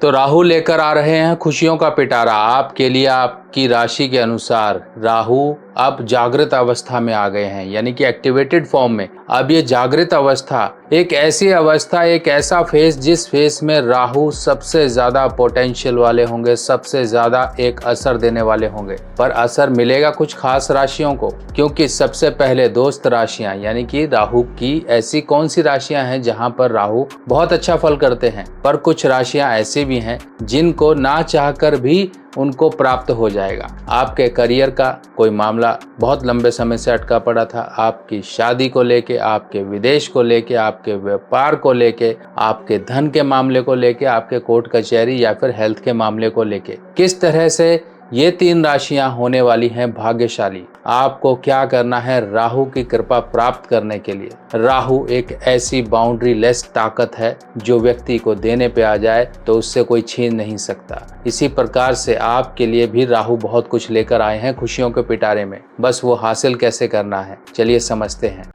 तो राहु लेकर आ रहे हैं खुशियों का पिटारा आपके लिए। आपकी राशि के अनुसार राहु अब जागृत अवस्था में आ गए हैं, यानी कि एक्टिवेटेड फॉर्म में। अब ये जागृत अवस्था एक ऐसी अवस्था, एक ऐसा फेज जिस फेज में राहु सबसे ज्यादा पोटेंशियल वाले होंगे, सबसे ज्यादा एक असर देने वाले होंगे। पर असर मिलेगा कुछ खास राशियों को, क्योंकि सबसे पहले दोस्त राशियां यानी कि राहु की ऐसी कौन सी राशियां हैं जहां पर राहु बहुत अच्छा फल करते हैं। पर कुछ राशियां ऐसी भी हैं जिनको ना चाहकर भी उनको प्राप्त हो जाएगा। आपके करियर का कोई मामला बहुत लंबे समय से अटका पड़ा था, आपकी शादी को लेके, आपके विदेश को लेके, आपके व्यापार को लेके, आपके धन के मामले को लेके, आपके कोर्ट कचहरी या फिर हेल्थ के मामले को लेके, किस तरह से ये तीन राशियां होने वाली हैं भाग्यशाली। आपको क्या करना है राहु की कृपा प्राप्त करने के लिए। राहु एक ऐसी बाउंड्री लेस ताकत है जो व्यक्ति को देने पे आ जाए तो उससे कोई छीन नहीं सकता। इसी प्रकार से आपके लिए भी राहु बहुत कुछ लेकर आए हैं खुशियों के पिटारे में। बस वो हासिल कैसे करना है, चलिए समझते हैं।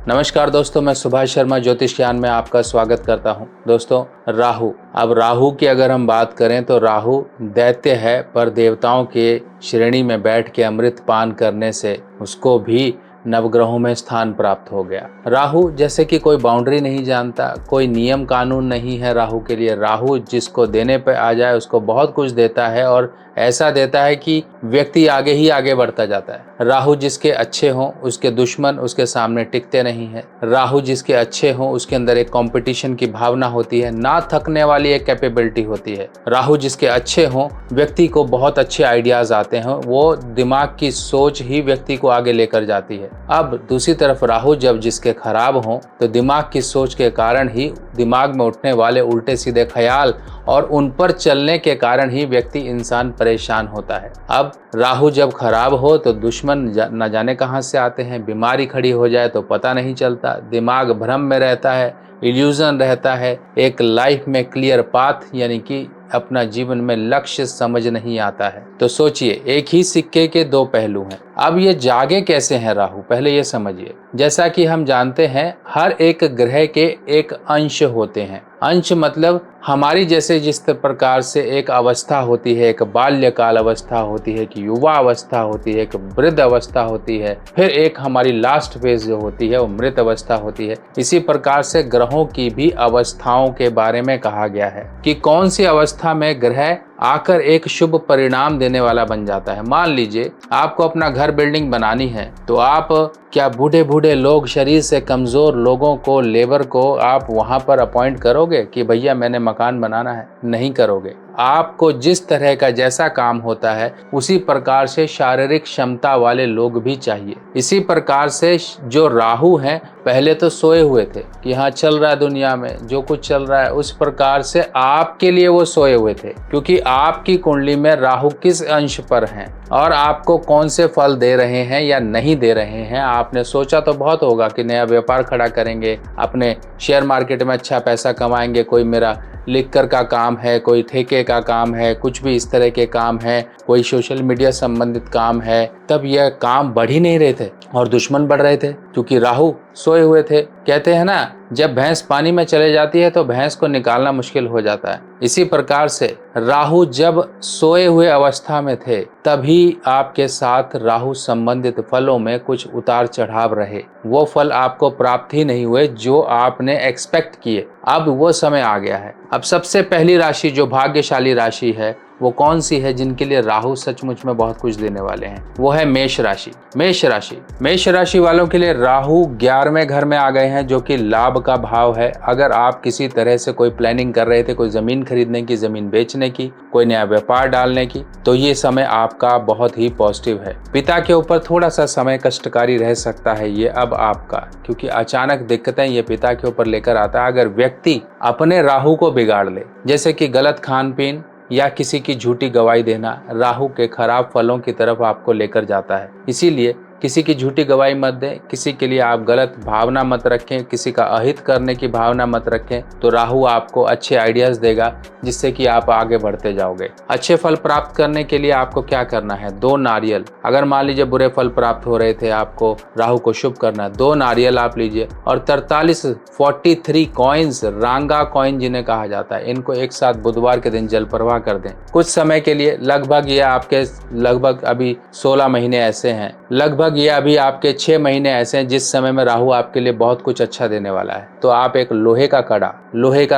नमस्कार दोस्तों, मैं सुभाष शर्मा ज्योतिष ज्ञान में आपका स्वागत करता हूं। दोस्तों, राहु, अब राहु की अगर हम बात करें तो राहु दैत्य है, पर देवताओं के श्रेणी में बैठ के अमृत पान करने से उसको भी नवग्रहों में स्थान प्राप्त हो गया। राहु जैसे कि कोई बाउंड्री नहीं जानता, कोई नियम कानून नहीं है राहु के लिए। राहु जिसको देने पे आ जाए उसको बहुत कुछ देता है, और ऐसा देता है कि व्यक्ति आगे ही आगे बढ़ता जाता है। राहु जिसके अच्छे हों उसके दुश्मन उसके सामने टिकते नहीं है। राहु जिसके अच्छे हों उसके अंदर एक कंपटीशन की भावना होती है, ना थकने वाली एक कैपेबिलिटी होती है। राहु जिसके अच्छे हों व्यक्ति को बहुत अच्छे आइडियाज आते हैं, वो दिमाग की सोच ही व्यक्ति को आगे लेकर जाती है। अब दूसरी तरफ राहु जब जिसके खराब हों तो दिमाग की सोच के कारण ही दिमाग में उठने वाले उल्टे सीधे ख्याल और उन पर चलने के कारण ही व्यक्ति इंसान परेशान होता है। अब राहु जब खराब हो तो दुश्मन न जाने कहां से आते हैं, बीमारी खड़ी हो जाए तो पता नहीं चलता, दिमाग भ्रम में रहता है, इल्यूजन रहता है, एक लाइफ में क्लियर पाथ यानी कि अपना जीवन में लक्ष्य समझ नहीं आता है। तो सोचिए, एक ही सिक्के के दो पहलू हैं। अब ये जागे कैसे हैं राहु, पहले ये समझिए। जैसा कि हम जानते हैं हर एक ग्रह के एक अंश होते हैं। अंश मतलब हमारी जैसे जिस प्रकार से एक अवस्था होती है, एक बाल्यकाल अवस्था होती है, एक युवा अवस्था होती है, एक वृद्ध अवस्था होती है, फिर एक हमारी लास्ट फेज जो होती है वो मृत अवस्था होती है। इसी प्रकार से ग्रहों की भी अवस्थाओं के बारे में कहा गया है कि कौन सी अवस्था में ग्रह आकर एक शुभ परिणाम देने वाला बन जाता है। मान लीजिए आपको अपना घर बिल्डिंग बनानी है, तो आप क्या बूढ़े बूढ़े लोग, शरीर से कमजोर लोगों को, लेबर को आप वहां पर अपॉइंट करोगे कि भैया मैंने मकान बनाना है? नहीं करोगे। आपको जिस तरह का जैसा काम होता है उसी प्रकार से शारीरिक क्षमता वाले लोग भी चाहिए। इसी प्रकार से जो राहु हैं पहले तो सोए हुए थे कि हाँ चल रहा है दुनिया में जो कुछ चल रहा है, उस प्रकार से आपके लिए वो सोए हुए थे, क्योंकि आपकी कुंडली में राहु किस अंश पर हैं और आपको कौन से फल दे रहे हैं या नहीं दे रहे हैं। आपने सोचा तो बहुत होगा कि नया व्यापार खड़ा करेंगे, अपने शेयर मार्केट में अच्छा पैसा कमाएंगे, कोई मेरा लिखकर का काम है, कोई ठेके का काम है, कुछ भी इस तरह के काम है, कोई सोशल मीडिया संबंधित काम है। तब यह काम बढ़ ही नहीं रहे थे और दुश्मन बढ़ रहे थे, क्योंकि राहु सोए हुए थे। कहते हैं ना, जब भैंस पानी में चले जाती है तो भैंस को निकालना मुश्किल हो जाता है। इसी प्रकार से राहु जब सोए हुए अवस्था में थे तभी आपके साथ राहु संबंधित फलों में कुछ उतार चढ़ाव रहे, वो फल आपको प्राप्त ही नहीं हुए जो आपने एक्सपेक्ट किए। अब वो समय आ गया है। अब सबसे पहली राशि जो भाग्यशाली राशि है वो कौन सी है जिनके लिए राहु सचमुच में बहुत कुछ देने वाले हैं? वो है मेष राशि। मेष राशि वालों के लिए राहु 11वें घर में आ गए हैं, जो कि लाभ का भाव है। अगर आप किसी तरह से कोई प्लानिंग कर रहे थे, कोई जमीन खरीदने की, जमीन बेचने की, कोई नया व्यापार डालने की, तो ये समय आपका बहुत ही पॉजिटिव है। पिता के ऊपर थोड़ा सा समय कष्टकारी रह सकता है ये अब आपका, क्योंकि अचानक दिक्कतें ये पिता के ऊपर लेकर आता है अगर व्यक्ति अपने राहु को बिगाड़ ले, जैसे कि गलत खान पीन या किसी की झूठी गवाही देना राहु के खराब फलों की तरफ आपको लेकर जाता है। इसीलिए किसी की झूठी गवाही मत दें, किसी के लिए आप गलत भावना मत रखें, किसी का अहित करने की भावना मत रखें, तो राहु आपको अच्छे आइडियाज देगा जिससे कि आप आगे बढ़ते जाओगे। अच्छे फल प्राप्त करने के लिए आपको क्या करना है, 2 नारियल। अगर मान लीजिए बुरे फल प्राप्त हो रहे थे, आपको राहु को शुभ करना है, 2 नारियल आप लीजिए और 43 कॉइन्स, रांगा कॉइन जिन्हें कहा जाता है, इनको एक साथ बुधवार के दिन जल प्रवाह कर दें कुछ समय के लिए। लगभग ये आपके लगभग अभी 16 महीने ऐसे हैं, लगभग ये अभी आपके 6 महीने ऐसे हैं जिस समय में राहु आपके लिए बहुत कुछ अच्छा देने वाला है। तो आप एक लोहे का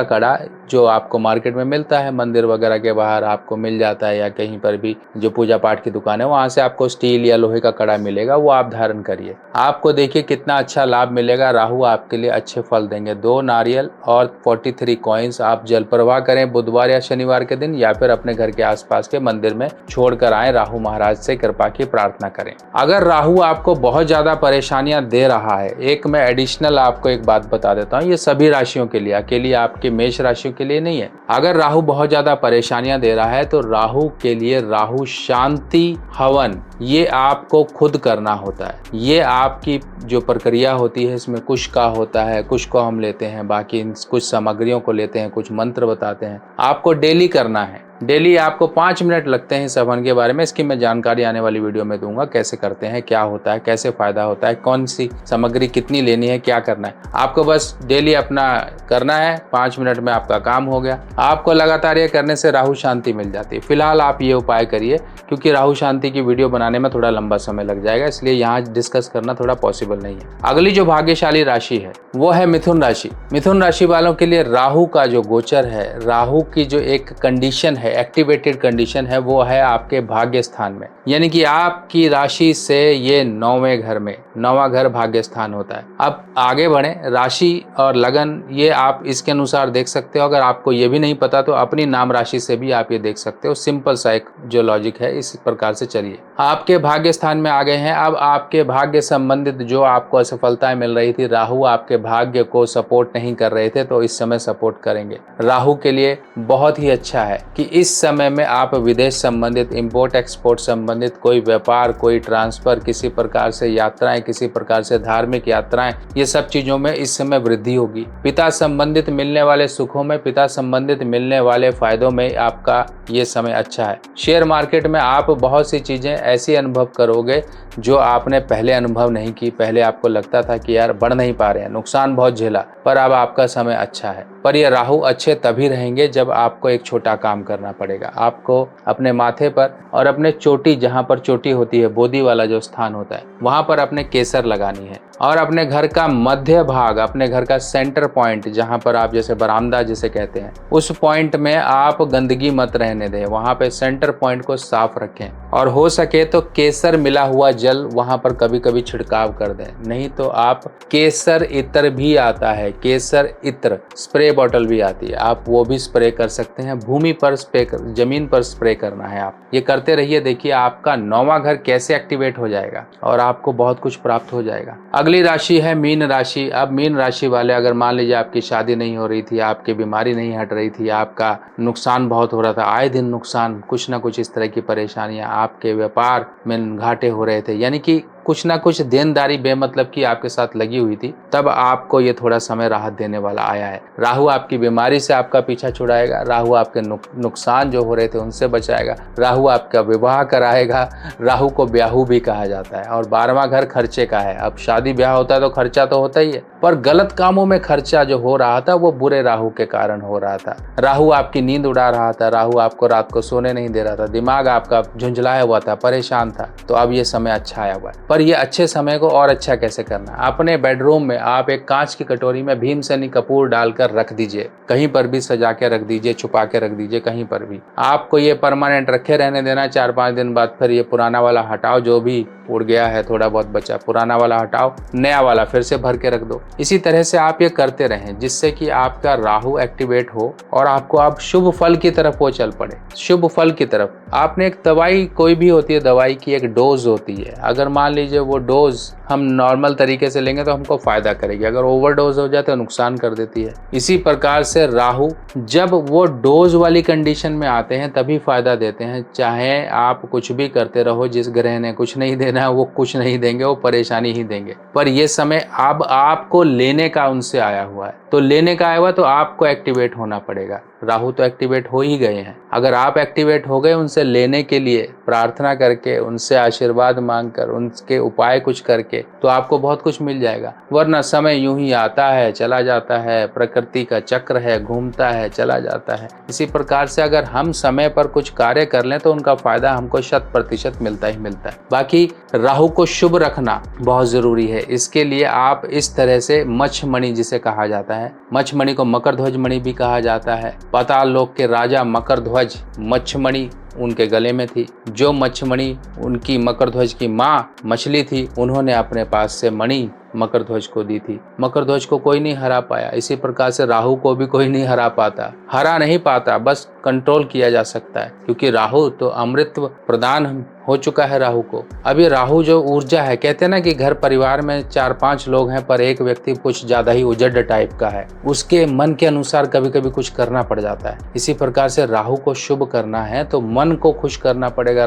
कड़ा जो आपको मार्केट में मिलता है, मंदिर वगैरह के बाहर आपको मिल जाता है, या कहीं पर भी जो पूजा पाठ की दुकान है वहां से आपको स्टील या लोहे का कड़ा मिलेगा, वो आप धारण करिए। आपको देखिए कितना अच्छा लाभ मिलेगा, राहु आपके लिए अच्छे फल देंगे। 2 नारियल और 43 कॉइन्स आप जल प्रवाह करें बुधवार या शनिवार के दिन, या फिर अपने घर के आसपास के मंदिर में छोड़कर आए, राहु महाराज से कृपा की प्रार्थना करें। अगर राहु आपको बहुत ज्यादा परेशानियां दे रहा है, एक मैं एडिशनल आपको एक बात बता देता हूँ, ये सभी राशियों के लिए, अकेली आपके मेष राशियों के लिए नहीं है। अगर राहु बहुत ज्यादा परेशानियां दे रहा है तो राहु के लिए राहु शांति हवन ये आपको खुद करना होता है। ये आपकी जो प्रक्रिया होती है इसमें कुछ का होता है, कुछ को हम लेते हैं, बाकी कुछ सामग्रियों को लेते हैं, कुछ मंत्र बताते हैं, आपको डेली करना है। डेली आपको 5 मिनट लगते हैं इस हवन के बारे में, इसकी मैं जानकारी आने वाली वीडियो में दूंगा, कैसे करते हैं, क्या होता है, कैसे फायदा होता है, कौन सी सामग्री कितनी लेनी है, क्या करना है। आपको बस डेली अपना करना है, 5 मिनट में आपका काम हो गया। आपको लगातार ये करने से राहु शांति मिल जाती है। फिलहाल आप ये उपाय करिए, क्योंकि राहु शांति की वीडियो बनाने में थोड़ा लंबा समय लग जाएगा, इसलिए यहाँ डिस्कस करना थोड़ा पॉसिबल नहीं है। अगली जो भाग्यशाली राशि है वो है मिथुन राशि। मिथुन राशि वालों के लिए राहु का जो गोचर है, राहु की जो एक कंडीशन है, एक्टिवेटेड कंडीशन है, वो है आपके भाग्य स्थान में, यानी कि आपकी राशि से ये 9वें घर में, 9वां घर भाग्य स्थान होता है। अब आगे बढ़े, राशि और लगन ये आप इसके अनुसार देख सकते हो। अगर आपको ये भी नहीं पता तो अपनी नाम राशि से भी आप ये देख सकते हो। सिंपल सा एक जो लॉजिक है, इस प्रकार से चलिए। आपके भाग्य स्थान में आ गए हैं। अब आपके भाग्य संबंधित जो आपको असफलताएं मिल रही थी, राहु आपके भाग्य को सपोर्ट नहीं कर रहे थे, तो इस समय सपोर्ट करेंगे। राहु के लिए बहुत ही अच्छा है कि इस समय में आप विदेश संबंधित, इंपोर्ट एक्सपोर्ट संबंधित कोई व्यापार, कोई ट्रांसफर, किसी प्रकार से यात्राएं, किसी प्रकार से धार्मिक यात्राएं, ये सब चीजों में इस समय वृद्धि होगी। पिता संबंधित मिलने वाले सुखों में, पिता संबंधित मिलने वाले फायदों में आपका ये समय अच्छा है। शेयर मार्केट में आप बहुत सी चीजें ऐसी अनुभव करोगे जो आपने पहले अनुभव नहीं की। पहले आपको लगता था कि यार बढ़ नहीं पा रहे हैं, नुकसान बहुत झेला, पर अब आपका समय अच्छा है। पर ये राहु अच्छे तभी रहेंगे जब आपको एक छोटा काम करना पड़ेगा। आपको अपने माथे पर और अपने चोटी, जहाँ पर चोटी होती है, बोदी वाला जो स्थान होता है, वहां पर अपने केसर लगानी है। और अपने घर का मध्य भाग, अपने घर का सेंटर पॉइंट, जहां पर आप जैसे बरामदा जिसे कहते हैं, उस पॉइंट में आप गंदगी मत रहने दें। वहां पे सेंटर पॉइंट को साफ रखें और हो सके तो केसर मिला हुआ जल वहां पर कभी कभी छिड़काव कर दें। नहीं तो आप केसर इत्र भी आता है, केसर इत्र स्प्रे बॉटल भी आती है, आप वो भी स्प्रे कर सकते हैं। भूमि पर स्प्रे, जमीन पर स्प्रे करना है। आप ये करते रहिए, देखिए आपका 9वां घर कैसे एक्टिवेट हो जाएगा और आपको बहुत कुछ प्राप्त हो जाएगा। अगली राशि है मीन राशि। अब मीन राशि वाले, अगर मान लीजिए आपकी शादी नहीं हो रही थी, आपकी बीमारी नहीं हट रही थी, आपका नुकसान बहुत हो रहा था, आए दिन नुकसान, कुछ ना कुछ इस तरह की परेशानियां, आपके व्यापार में घाटे हो रहे थे, यानी कि कुछ ना कुछ देनदारी बेमतलब की आपके साथ लगी हुई थी, तब आपको ये थोड़ा समय राहत देने वाला आया है। राहु आपकी बीमारी से आपका पीछा छुड़ाएगा, राहु आपके नुकसान जो हो रहे थे उनसे बचाएगा, राहु आपका विवाह कराएगा। राहु को ब्याहू भी कहा जाता है। और 12वां घर खर्चे का है। अब शादी ब्याह होता है तो खर्चा तो होता ही है, पर गलत कामों में खर्चा जो हो रहा था वो बुरे राहु के कारण हो रहा था। राहु आपकी नींद उड़ा रहा था, राहु आपको रात को सोने नहीं दे रहा था, दिमाग आपका झुंझलाया हुआ था, परेशान था। तो अब ये समय अच्छा आया हुआ है। पर ये अच्छे समय को और अच्छा कैसे करना, अपने बेडरूम में आप एक कांच की कटोरी में भीमसेनी कपूर डालकर रख दीजिए, कहीं पर भी सजा के रख दीजिए, छुपा के रख दीजिए, कहीं पर भी। आपको ये परमानेंट रखे रहने देना। 4-5 दिन बाद फिर ये पुराना वाला हटाओ, जो भी उड़ गया है, थोड़ा बहुत बचा, पुराना वाला हटाओ, नया वाला फिर से भर के रख दो। इसी तरह से आप ये करते रहें, जिससे कि आपका राहु एक्टिवेट हो और आपको अब शुभ फल की तरफ वो चल पड़े, शुभ फल की तरफ। आपने एक दवाई, कोई भी होती है, दवाई की एक डोज होती है। अगर मान लीजिए लीजिए वो डोज हम नॉर्मल तरीके से लेंगे तो हमको फायदा करेगी, अगर ओवरडोज हो जाए तो नुकसान कर देती है। इसी प्रकार से राहु जब वो डोज वाली कंडीशन में आते हैं तभी फायदा देते हैं। चाहे आप कुछ भी करते रहो, जिस ग्रह ने कुछ नहीं देना है वो कुछ नहीं देंगे, वो परेशानी ही देंगे। पर ये समय अब आपको लेने का उनसे आया हुआ है, तो लेने का आया हुआ तो आपको एक्टिवेट होना पड़ेगा। राहु तो एक्टिवेट हो ही गए हैं, अगर आप एक्टिवेट हो गए उनसे लेने के लिए प्रार्थना करके, उनसे आशीर्वाद मांगकर, उनके उपाय कुछ करके, तो आपको बहुत कुछ मिल जाएगा। वरना समय यूं ही आता है चला जाता है, प्रकृति का चक्र है, घूमता है चला जाता है। इसी प्रकार से अगर हम समय पर कुछ कार्य कर लें तो उनका फायदा हमको 100% मिलता ही मिलता है। बाकी राहु को शुभ रखना बहुत जरूरी है। इसके लिए आप इस तरह से मच्छमणि जिसे कहा जाता है, मच्छमणि को मकर ध्वज मणि भी कहा जाता है। पाताल लोक के राजा मकर ध्वज मच्छमणि उनके गले में थी। जो मच्छमणि उनकी मकर ध्वज की माँ मछली थी, उन्होंने अपने पास से मणि मकर ध्वज को दी थी। मकर ध्वज को कोई नहीं हरा पाया। इसी प्रकार से राहु को भी कोई नहीं हरा पाता, हरा नहीं पाता, बस कंट्रोल किया जा सकता है, क्योंकि राहु तो अमृत प्रदान हो चुका है राहु को। अभी राहु जो ऊर्जा है, कहते हैं ना कि घर परिवार में 4-5 लोग हैं पर एक व्यक्ति कुछ ज्यादा ही उजड़ टाइप का है, उसके मन के अनुसार कभी कभी कुछ करना पड़ जाता है। इसी प्रकार से राहु को शुभ करना है तो मन को खुश करना पड़ेगा।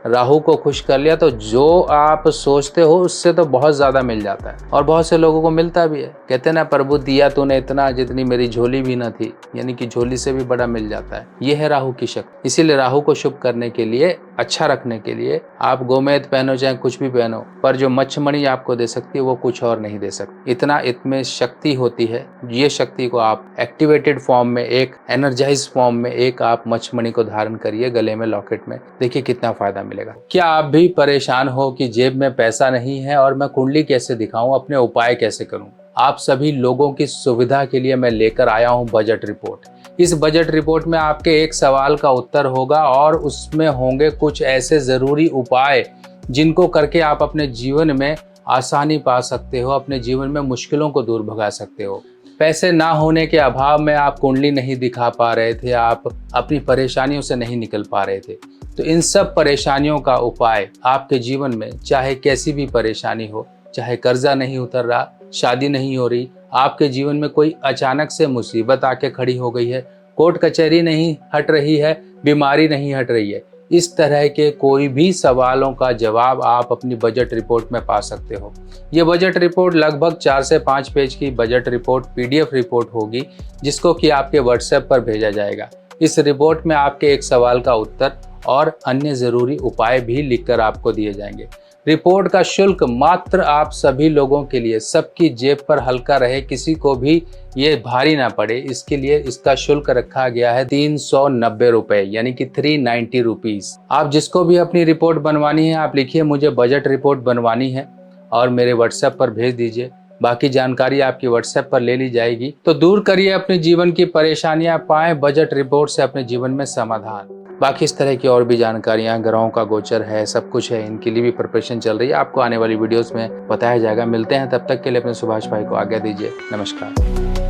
राहु को खुश कर लिया तो जो आप सोचते हो उससे तो बहुत ज्यादा मिल जाता है, और बहुत से लोगों को मिलता भी है। कहते हैं ना, प्रभु दिया तूने इतना जितनी मेरी झोली भी न थी, यानी कि झोली से भी बड़ा मिल जाता है। ये है राहु की शक्ति। इसीलिए राहु को शुभ करने के लिए, अच्छा रखने के लिए आप गोमेद पहनो चाहे कुछ भी पहनो, पर जो मच्छमणि आपको दे सकती है वो कुछ और नहीं दे सकती। इतना इसमें शक्ति होती है। ये शक्ति को आप एक्टिवेटेड फॉर्म में, एक एनर्जाइज फॉर्म में एक आप मच्छमणि को धारण करिए गले में, लॉकेट में, देखिए कितना फायदा मिलेगा। क्या आप भी परेशान हो कि जेब में पैसा नहीं है और मैं कुंडली कैसे दिखाऊं, अपने उपाय कैसे करूं? आप सभी लोगों की सुविधा के लिए मैं लेकर आया हूं बजट रिपोर्ट। इस बजट रिपोर्ट में आपके एक सवाल का उत्तर होगा और उसमें होंगे कुछ ऐसे जरूरी उपाय जिनको करके आप अपने जीवन में आसानी पा सकते हो, अपने जीवन में मुश्किलों को दूर भगा सकते हो। पैसे ना होने के अभाव में आप कुंडली नहीं दिखा पा रहे थे, आप अपनी परेशानियों से नहीं निकल पा रहे थे, तो इन सब परेशानियों का उपाय आपके जीवन में, चाहे कैसी भी परेशानी हो, चाहे कर्जा नहीं उतर रहा, शादी नहीं हो रही, आपके जीवन में कोई अचानक से मुसीबत आके खड़ी हो गई है, कोर्ट कचहरी नहीं हट रही है, बीमारी नहीं हट रही है, इस तरह के कोई भी सवालों का जवाब आप अपनी बजट रिपोर्ट में पा सकते हो। ये बजट रिपोर्ट लगभग 4 से 5 पेज की बजट रिपोर्ट PDF रिपोर्ट होगी, जिसको कि आपके व्हाट्सएप पर भेजा जाएगा। इस रिपोर्ट में आपके एक सवाल का उत्तर और अन्य जरूरी उपाय भी लिखकर आपको दिए जाएंगे। रिपोर्ट का शुल्क मात्र आप सभी लोगों के लिए, सबकी जेब पर हल्का रहे, किसी को भी ये भारी ना पड़े, इसके लिए इसका शुल्क रखा गया है 390 रुपए, यानी कि 390 रुपीज। आप जिसको भी अपनी रिपोर्ट बनवानी है, आप लिखिए मुझे बजट रिपोर्ट बनवानी है और मेरे व्हाट्सएप पर भेज दीजिए। बाकी जानकारी आपकी व्हाट्सएप पर ले ली जाएगी। तो दूर करिए अपने जीवन की परेशानियां, पाएं बजट रिपोर्ट से अपने जीवन में समाधान। बाकी इस तरह की और भी जानकारियां, ग्रहों का गोचर है, सब कुछ है, इनके लिए भी प्रिपरेशन चल रही है, आपको आने वाली वीडियोस में बताया जाएगा। मिलते हैं, तब तक के लिए अपने सुभाष भाई को आज्ञा दीजिए। नमस्कार।